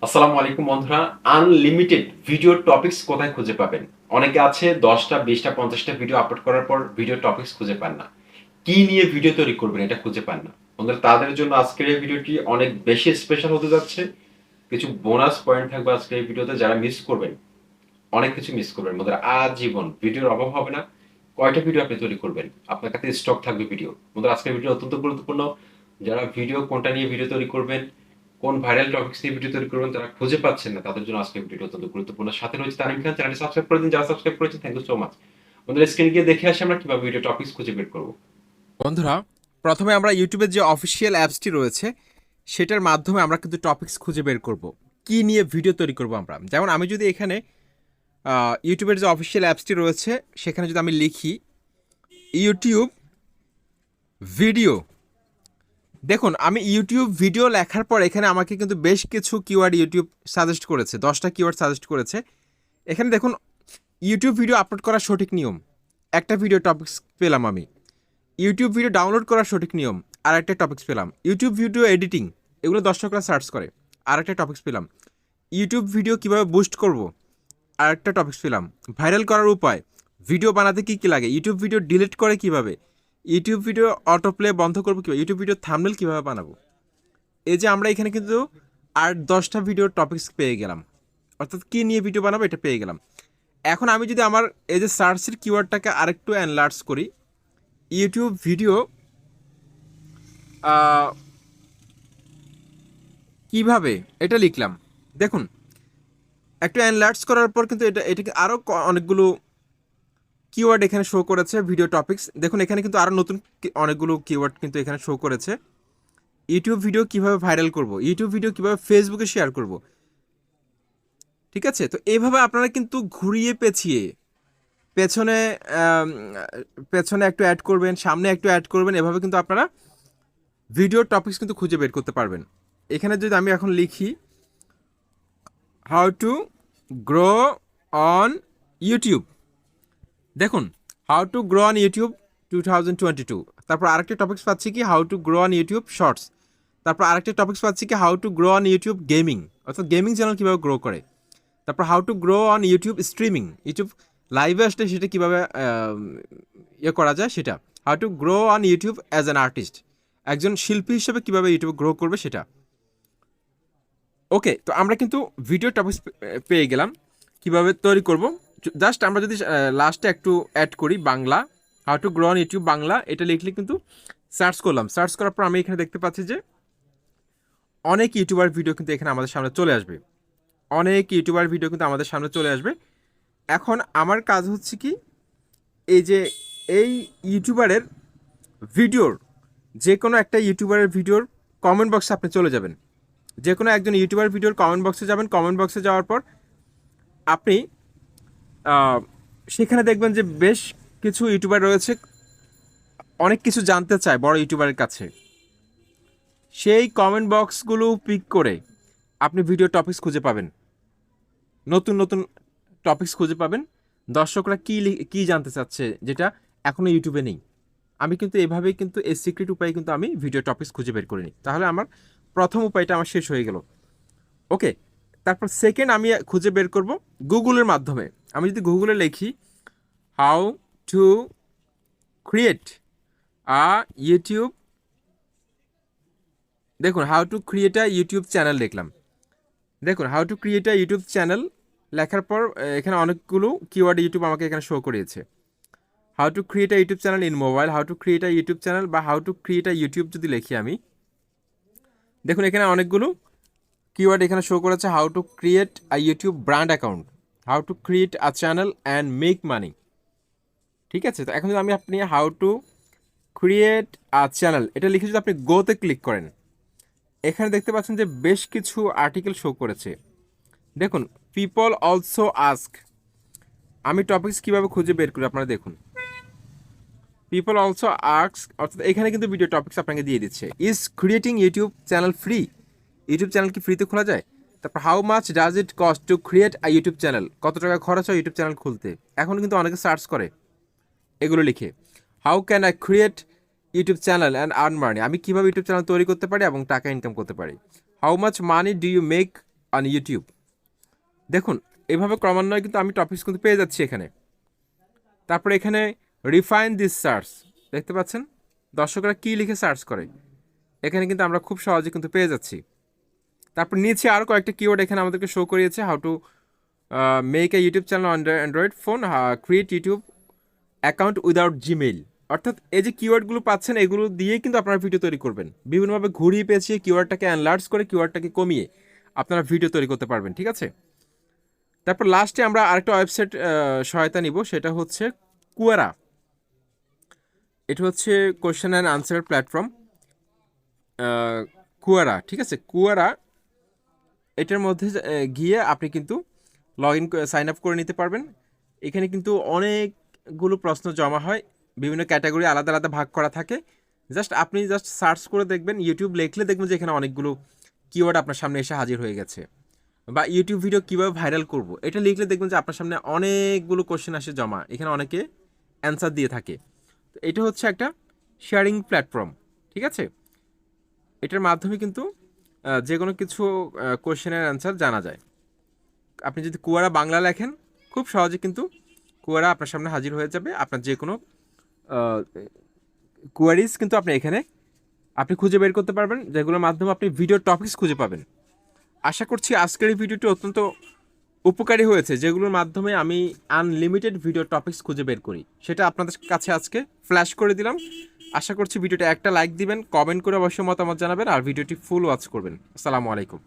আসসালামু আলাইকুম বন্ধুরা। আনলিমিটেড ভিডিও টপিকস কোথায় খুঁজে পাবেন? অনেকে আছে 10টা 20টা 50টা ভিডিও আপলোড করার পর ভিডিও টপিকস খুঁজে পান না। কি নিয়ে ভিডিও তৈরি করবেন এটা খুঁজে পান না। বন্ধুরা, তাদের জন্য আজকের এই ভিডিওটি অনেক বেশি স্পেশাল হতে যাচ্ছে। কিছু বোনাস পয়েন্ট থাকবে আজকের এই ভিডিওতে, যারা মিস করবেন অনেক কিছু মিস করবেন। বন্ধুরা, আজীবন ভিডিওর অভাব হবে না। কয়টা ভিডিও আপনি তৈরি করবেন, আপনার কাছে স্টক থাকবে ভিডিও। বন্ধুরা, আজকের ভিডিও অত্যন্ত গুরুত্বপূর্ণ। যারা কোনটা নিয়ে ভিডিও তৈরি করবেন, কোন ভাইরাল টপিকস নিয়ে ভিডিও তৈরি করবেন, তারা খুঁজে পাচ্ছেন না, তাদের জন্য আজকের ভিডিও অত্যন্ত গুরুত্বপূর্ণ। সাথে রয়েছে তানিম খান। চ্যানেলটি সাবস্ক্রাইব করে দিন যারা সাবস্ক্রাইব করেছেন। Thank you so much. বন্ধুরা, স্ক্রিনে গিয়ে দেখে আসি আমরা কিভাবে ভিডিও টপিকস খুঁজে বের করবো। বন্ধুরা, প্রথমে আমরা ইউটিউবের যে অফিসিয়াল অ্যাপসটি রয়েছে সেটার মাধ্যমে আমরা কিন্তু টপিকস খুঁজে বের করব কি নিয়ে ভিডিও তৈরি করব আমরা। যেমন আমি যদি এখানে ইউটিউবের যে অফিসিয়াল অ্যাপসটি রয়েছে সেখানে যদি আমি লিখি ইউটিউব ভিডিও, দেখুন আমি ইউটিউব ভিডিও লেখার পর এখানে আমাকে কিন্তু বেশ কিছু কিওয়ার্ড ইউটিউব সাজেস্ট করেছে, 10টা কিওয়ার্ড সাজেস্ট করেছে। এখানে দেখুন ইউটিউব ভিডিও আপলোড করার সঠিক নিয়ম, একটা ভিডিও টপিকস পেলাম আমি। ইউটিউব ভিডিও ডাউনলোড করার সঠিক নিয়ম, আর একটা টপিকস পেলাম। ইউটিউব ভিডিও এডিটিং, এগুলো দর্শকরা সার্চ করে, আর একটা টপিকস পেলাম। ইউটিউব ভিডিও কীভাবে বুস্ট করব, আর একটা টপিকস পেলাম। ভাইরাল করার উপায়, ভিডিও বানাতে কী কী লাগে, ইউটিউব ভিডিও ডিলিট করে কিভাবে, ইউটিউব ভিডিও অটো প্লে বন্ধ করবো কীভাবে, ইউটিউব ভিডিও থাম্বনেল কীভাবে বানাবো। এই যে আমরা এখানে কিন্তু আর 10টা ভিডিওর টপিকস পেয়ে গেলাম, অর্থাৎ কী নিয়ে ভিডিও বানাবো এটা পেয়ে গেলাম। এখন আমি যদি আমার এই যে সার্চের কিওয়ার্ডটাকে আরেকটু এনলার্জ করি, ইউটিউব ভিডিও কিভাবে এটা লিখলাম, দেখুন একটু এনলার্জ করার পর কিন্তু এটাকে আরও অনেকগুলো কিওয়ার্ড এখানে শো করেছে ভিডিও টপিকস। দেখুন এখানে কিন্তু আরও নতুন অনেকগুলো কিওয়ার্ড কিন্তু এখানে শো করেছে। ইউটিউব ভিডিও কিভাবে ভাইরাল করব, ইউটিউব ভিডিও কিভাবে ফেসবুকে শেয়ার করব। ঠিক আছে, তো এইভাবে আপনারা কিন্তু ঘুরিয়ে পেঁচিয়ে পেছনে আম, পেছনে একটু অ্যাড করবেন, সামনে একটু অ্যাড করবেন, এভাবে কিন্তু আপনারা ভিডিও টপিকস কিন্তু খুঁজে বের করতে পারবেন। এখানে যদি আমি এখন লিখি how to grow on YouTube, দেখুন how to grow on YouTube 2022। তারপর আরেকটা টপিক্স পাচ্ছি কি how to grow on YouTube shorts. তারপর আরেকটা টপিক্স পাচ্ছি কি how to grow on YouTube gaming, অর্থাৎ গেমিং চ্যানেল কীভাবে গ্রো করে। তারপর how to grow on YouTube streaming, YouTube লাইভে আসলে সেটা কীভাবে ইয়ে করা যায় সেটা। How to grow on YouTube as an artist, একজন শিল্পী হিসেবে কীভাবে ইউটিউবে গ্রো করবে সেটা। ওকে, তো আমরা কিন্তু ভিডিও টপিকস পেয়ে গেলাম কিভাবে তৈরি করব। জাস্ট আমরা যদি লাস্টে একটু অ্যাড করি Bangla, how to grow on YouTube Bangla, এটা লিখলে কিন্তু সার্চ করলাম, সার্চ করার পর আমি এখানে দেখতে পাচ্ছি যে অনেক ইউটিউবার ভিডিও কিন্তু এখানে আমাদের সামনে চলে আসবে, অনেক ইউটিউবার ভিডিও কিন্তু আমাদের সামনে চলে আসবে। এখন আমার কাজ হচ্ছে কি, এই যে এই ইউটিউবারের ভিডিওর যে কোনো একটা ইউটিউবারের ভিডিওর কমেন্ট বক্সে আপনি চলে যাবেন, যে কোনো একজন ইউটিউবার ভিডিওর কমেন্ট বক্সে যাবেন। কমেন্ট বক্সে যাওয়ার পর আপনি সেখানে দেখবেন যে বেশ কিছু ইউটিউবার রয়েছে, অনেক কিছু জানতে চায় বড় ইউটিউবারের কাছে। সেই কমেন্ট বক্সগুলো পিক করে আপনি ভিডিও টপিকস খুঁজে পাবেন, নতুন নতুন টপিকস খুঁজে পাবেন। দর্শকরা কী জানতে চাচ্ছে যেটা এখনও ইউটিউবে নেই। আমি কিন্তু এভাবেই কিন্তু এই সিক্রেট উপায়ে কিন্তু আমি ভিডিও টপিকস খুঁজে বের করিনি। তাহলে আমার প্রথম উপায়টা আমার শেষ হয়ে গেল। ওকে, তারপর সেকেন্ড আমি খুঁজে বের করব গুগলের মাধ্যমে। আমি যদি গুগলে লিখি how to create a YouTube, দেখুন how to create a YouTube channel লিখলাম। দেখুন how to create a YouTube channel লেখার পর এখানে অনেকগুলো কিওয়ার্ড ইউটিউব আমাকে এখানে শো করিয়েছে। How to create a YouTube channel in mobile, how to create a YouTube channel, বা how to create a YouTube যদি লিখি আমি, দেখুন এখানে অনেকগুলো কিওয়ার্ড এখানে শো করেছে। How to create a YouTube brand account, how to create a channel and make money. ঠিক আছে, তো এখন যদি আপনি how to create a channel এটা লিখে যদি আপনি গোতে ক্লিক করেন, এখানে দেখতে পাচ্ছেন যে বেশ কিছু আর্টিকেল শো করেছে। দেখুন পিপল অলসো আস্ক, আমি টপিকস কীভাবে খুঁজে বের করি আপনারা দেখুন। পিপল অলসো আস্ক, অর্থাৎ এখানে কিন্তু ভিডিও টপিকস আপনাকে দিয়ে দিচ্ছে। Is creating YouTube channel free, YouTube channel কি ফ্রিতে খোলা যায়। তারপর how much does it cost to create a YouTube channel, কত টাকা খরচ হয় ইউটিউব চ্যানেল খুলতে। এখন কিন্তু অনেকে সার্চ করে এগুলো লিখে। How can I create YouTube channel and earn money, আমি কীভাবে ইউটিউব চ্যানেল তৈরি করতে পারি এবং টাকা ইনকাম করতে পারি। How much money do you make on YouTube. দেখুন এভাবে ক্রমান্বয়ে কিন্তু আমি টপিকস কিন্তু পেয়ে যাচ্ছি এখানে। তারপরে এখানে রিফাইন দিস সার্চ, দেখতে পাচ্ছেন দর্শকরা কী লিখে সার্চ করে, এখানে কিন্তু আমরা খুব সহজে কিন্তু পেয়ে যাচ্ছি। তারপর নিচে আরও কয়েকটা কিওয়ার্ড এখানে আমাদেরকে শো করিয়েছে, how to make a YouTube channel on Android phone, create YouTube account without Gmail. অর্থাৎ এই যে কিওয়ার্ডগুলো পাচ্ছেন এগুলো দিয়েই কিন্তু আপনারা ভিডিও তৈরি করবেন, বিভিন্নভাবে ঘুরিয়ে পেঁচিয়ে কিওয়ার্ডটাকে অ্যানলার্জ করে কিওয়ার্ডটাকে কমিয়ে আপনারা ভিডিও তৈরি করতে পারবেন, ঠিক আছে। তারপর লাস্টে আমরা আরেকটা ওয়েবসাইট সহায়তা নিব, সেটা হচ্ছে কুয়ারা। এটা হচ্ছে কোয়েশ্চেন অ্যান্ড আনসার প্ল্যাটফর্ম কুয়ারা, ঠিক আছে। কুয়ারা এটার মধ্যে গিয়ে আপনি কিন্তু লগ ইন সাইন আপ করে নিতে পারবেন। এখানে কিন্তু অনেকগুলো প্রশ্ন জমা হয়, বিভিন্ন ক্যাটাগরি আলাদা আলাদা ভাগ করা থাকে। আপনি সার্চ করে দেখবেন, ইউটিউব লিখলে দেখবেন যে এখানে অনেকগুলো কিওয়ার্ড আপনার সামনে এসে হাজির হয়ে গেছে। বা ইউটিউব ভিডিও কীভাবে ভাইরাল করব, এটা লিখলে দেখবেন যে আপনার সামনে অনেকগুলো কোশ্চেন আসে জমা, এখানে অনেকে অ্যান্সার দিয়ে থাকে। তো এটা হচ্ছে একটা শেয়ারিং প্ল্যাটফর্ম, ঠিক আছে। এটার মাধ্যমে কিন্তু যে কোনো কিছু কোশ্চেনের অ্যান্সার জানা যায়। আপনি যদি কুয়ারা বাংলা লেখেন খুব সহজে কিন্তু কুয়ারা আপনার সামনে হাজির হয়ে যাবে। আপনার যে কোনো কোয়ারিজ কিন্তু আপনি খুঁজে বের করতে পারবেন, যেগুলোর মাধ্যমে আপনি ভিডিও টপিকস খুঁজে পাবেন। আশা করছি আজকের এই ভিডিওটি অত্যন্ত উপকারী হয়েছে, যেগুলোর মাধ্যমে আমি আনলিমিটেড ভিডিও টপিকস খুঁজে বের করি, সেটা আপনাদের কাছে আজকে ফ্ল্যাশ করে দিলাম। আশা করছি ভিডিওটা একটা লাইক দিবেন, কমেন্ট করে অবশ্যই মতামত জানাবেন, আর ভিডিওটি ফুল ওয়াচ করবেন। আসসালামু আলাইকুম।